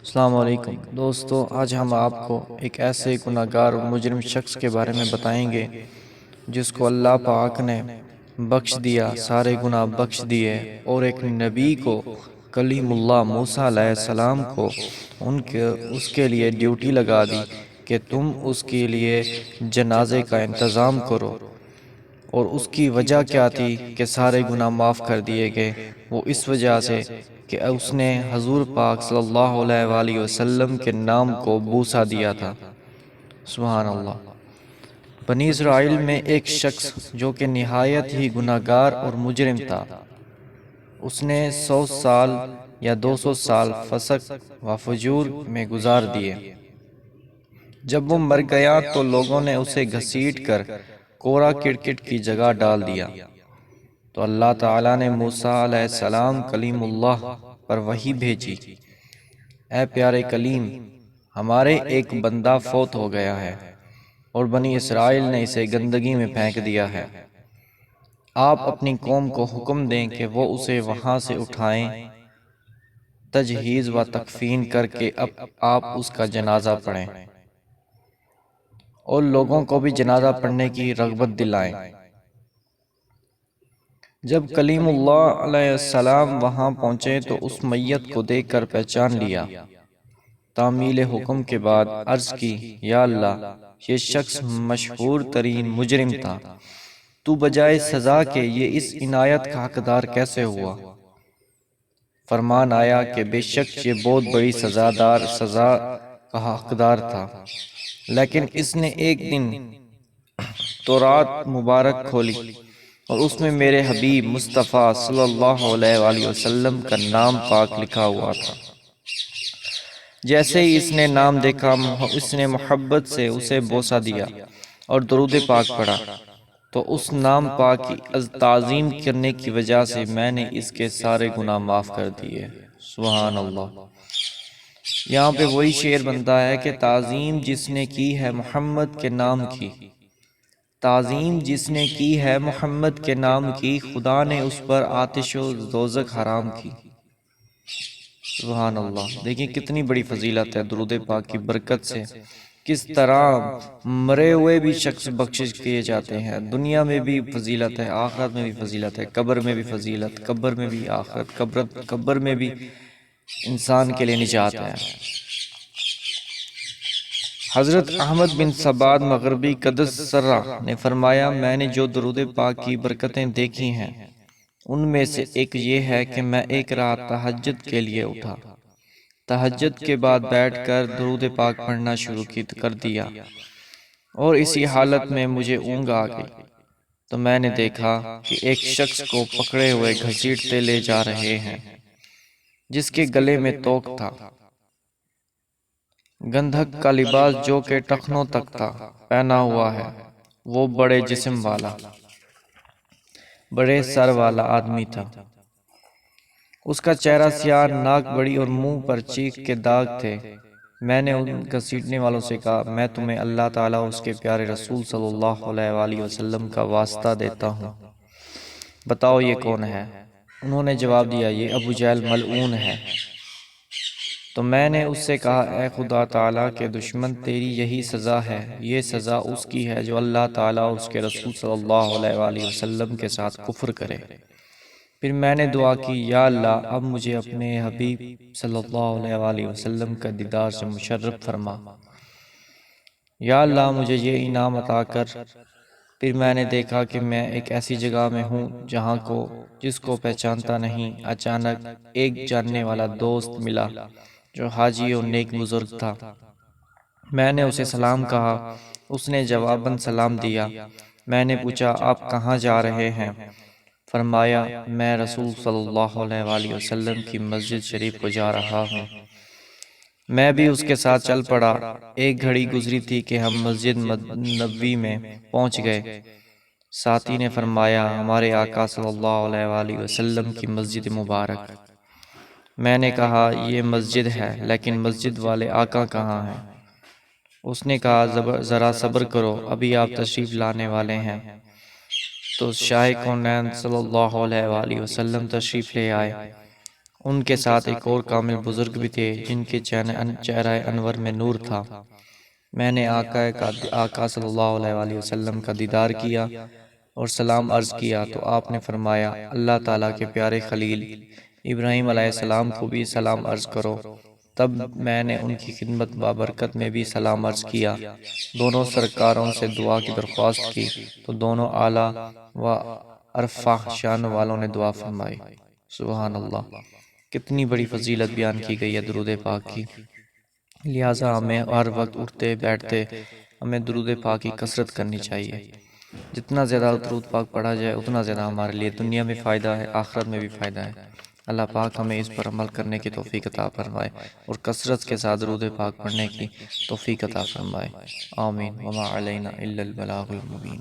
السلام علیکم دوستو، آج ہم آپ کو ایک ایسے گناہ گار اور مجرم شخص کے بارے میں بتائیں گے جس کو اللہ پاک نے بخش دیا، سارے گناہ بخش دیے، اور ایک نبی کو، کلیم اللہ موسیٰ علیہ السلام کو اس کے لیے ڈیوٹی لگا دی کہ تم اس کے لیے جنازے کا انتظام کرو۔ اور اس کی وجہ کیا تھی کہ سارے گناہ معاف کر دیے گئے؟ وہ اس وجہ سے کہ اس نے حضور پاک صلی اللہ علیہ وآلہ وسلم کے نام کو بوسہ دیا تھا۔ سبحان اللہ۔ بنی اسرائیل میں ایک شخص جو کہ نہایت ہی گناہ گار اور مجرم تھا، اس نے 100 سال یا 200 سال فسق و فجور میں گزار دیے۔ جب وہ مر گیا تو لوگوں نے اسے گھسیٹ کر کوڑا کرکٹ کی جگہ ڈال دیا۔ تو اللہ تعالیٰ نے موسیٰ علیہ السلام کلیم اللہ پر وحی بھیجی، اے پیارے کلیم، ہمارے ایک بندہ فوت ہو گیا ہے اور بنی اسرائیل نے اسے گندگی میں پھینک دیا ہے۔ آپ اپنی قوم کو حکم دیں کہ وہ اسے وہاں سے اٹھائیں، تجہیز و تکفین کر کے اب آپ اس کا جنازہ پڑھیں اور لوگوں کو بھی جنازہ پڑھنے کی رغبت دلائیں۔ جب کلیم اللہ علیہ السلام وہاں پہنچے تو اس میت کو دیکھ کر پہچان لیا۔ تعمیل حکم کے بعد عرض کی، یا اللہ، یہ شخص مشہور ترین مجرم تھا، تو بجائے سزا کے یہ اس عنایت کا حقدار کیسے ہوا؟ فرمان آیا کہ بے شک یہ بہت بڑی سزا کا حقدار تھا، لیکن اس نے ایک دن تورات مبارک کھولی اور اس میں میرے حبیب مصطفیٰ صلی اللہ علیہ وآلہ وسلم کا نام پاک لکھا ہوا تھا۔ جیسے ہی اس نے نام دیکھا، اس نے محبت سے اسے بوسہ دیا اور درود پاک پڑھا، تو اس نام پاک کی تعظیم کرنے کی وجہ سے میں نے اس کے سارے گناہ معاف کر دیے۔ سبحان اللہ۔ یہاں پہ وہی شعر بنتا ہے کہ تعظیم جس نے کی ہے محمد کے نام کی، تعظیم جس نے کی ہے محمد کے نام کی، خدا نے اس پر آتش و دوزخ حرام کی۔ سبحان اللہ۔ دیکھیں کتنی بڑی فضیلت ہے درود پاک کی برکت سے، کس طرح مرے ہوئے بھی شخص بخشش کیے جاتے ہیں۔ دنیا میں بھی فضیلت ہے، آخرت میں بھی فضیلت ہے، قبر میں بھی فضیلت، قبر میں بھی آخرت، قبر میں بھی انسان کے لیے نجات ہے۔ حضرت احمد بن سباد مغربی قدس سرہ نے فرمایا، میں نے جو درود پاک کی برکتیں دیکھی ہیں ان میں سے ایک یہ ہے کہ میں ایک رات تہجد کے لیے اٹھا، تہجد کے بعد بیٹھ کر درود پاک پڑھنا شروع کر دیا اور اسی حالت میں مجھے اونگ آ گئی، تو میں نے دیکھا کہ ایک شخص کو پکڑے ہوئے گھسیٹتے لے جا رہے ہیں، جس کے گلے میں توق تھا، گندھک کا لباس جو کہ ٹخنوں تک تھا پہنا ہوا ہے، وہ بڑے جسم والا، بڑے سر والا آدمی تھا، اس کا چہرہ سیاہ، ناک بڑی اور منہ پر چیخ کے داغ تھے۔ میں نے ان گھسیٹنے والوں سے کہا، میں تمہیں اللہ تعالیٰ اس کے پیارے رسول صلی اللہ علیہ وآلہ وسلم کا واسطہ دیتا ہوں، بتاؤ یہ کون ہے؟ انہوں نے جواب دیا، یہ ابو جہل ملعون ہے۔ تو میں نے اس سے کہا، اے خدا تعالیٰ کے دشمن، تیری یہی سزا ہے، یہ سزا اس کی ہے جو اللہ تعالیٰ اور اس کے رسول صلی اللہ علیہ وآلہ وسلم کے ساتھ کفر کرے۔ پھر میں نے دعا کی، یا اللہ، اب مجھے اپنے حبیب صلی اللہ علیہ وآلہ وسلم کا دیدار سے مشرف فرما، یا اللہ مجھے یہ انعام عطا کر۔ پھر میں نے دیکھا کہ میں ایک ایسی جگہ میں ہوں جس کو پہچانتا نہیں۔ اچانک ایک جاننے والا دوست ملا جو حاجی اور نیک بزرگ تھا۔ میں نے اسے سلام کہا، اس نے جواباً سلام دیا۔ میں نے پوچھا، آپ کہاں جا رہے ہیں؟ فرمایا، میں رسول صلی اللہ علیہ وآلہ وسلم کی مسجد شریف کو جا رہا ہوں۔ میں بھی اس کے ساتھ چل پڑا۔ ایک گھڑی گزری تھی کہ ہم مسجد نبوی میں پہنچ گئے۔ ساتھی نے فرمایا، ہمارے آقا صلی اللہ علیہ وآلہ وسلم کی مسجد مبارک۔ میں نے کہا، یہ مسجد ہے، لیکن مسجد والے آقا کہاں ہیں؟ اس نے کہا، ذرا صبر کرو، ابھی آپ تشریف لانے والے ہیں۔ تو شاہ کونین صلی اللہ علیہ وآلہ وسلم تشریف لے آئے ان کے ساتھ ایک اور کامل بزرگ بھی تھے جن کے چہرہ انور میں نور تھا۔ میں نے آقا صلی اللہ علیہ وآلہ وسلم کا دیدار کیا اور سلام عرض کیا تو آپ نے فرمایا اللہ تعالیٰ کے پیارے خلیل ابراہیم علیہ السلام کو بھی سلام عرض کرو۔ تب میں نے ان کی خدمت بابرکت میں بھی سلام عرض کیا، دونوں سرکاروں سے دعا کی درخواست کی تو دونوں اعلیٰ و ارفع شان والوں نے دعا فرمائی۔ سبحان اللہ، کتنی بڑی فضیلت بیان کی گئی ہے درود پاک کی۔ لہٰذا ہمیں ہر وقت اٹھتے بیٹھتے ہمیں درود پاک کی کثرت کرنی چاہیے۔ جتنا زیادہ درود پاک پڑھا جائے اتنا زیادہ ہمارے لیے دنیا میں فائدہ ہے، آخرت میں بھی فائدہ ہے۔ اللہ پاک ہمیں اس پر عمل کرنے کی توفیق عطا فرمائے اور کثرت کے ساتھ درود پاک پڑھنے کی توفیق عطا فرمائے۔ آمین۔ وما علینا الا البلاغ المبین۔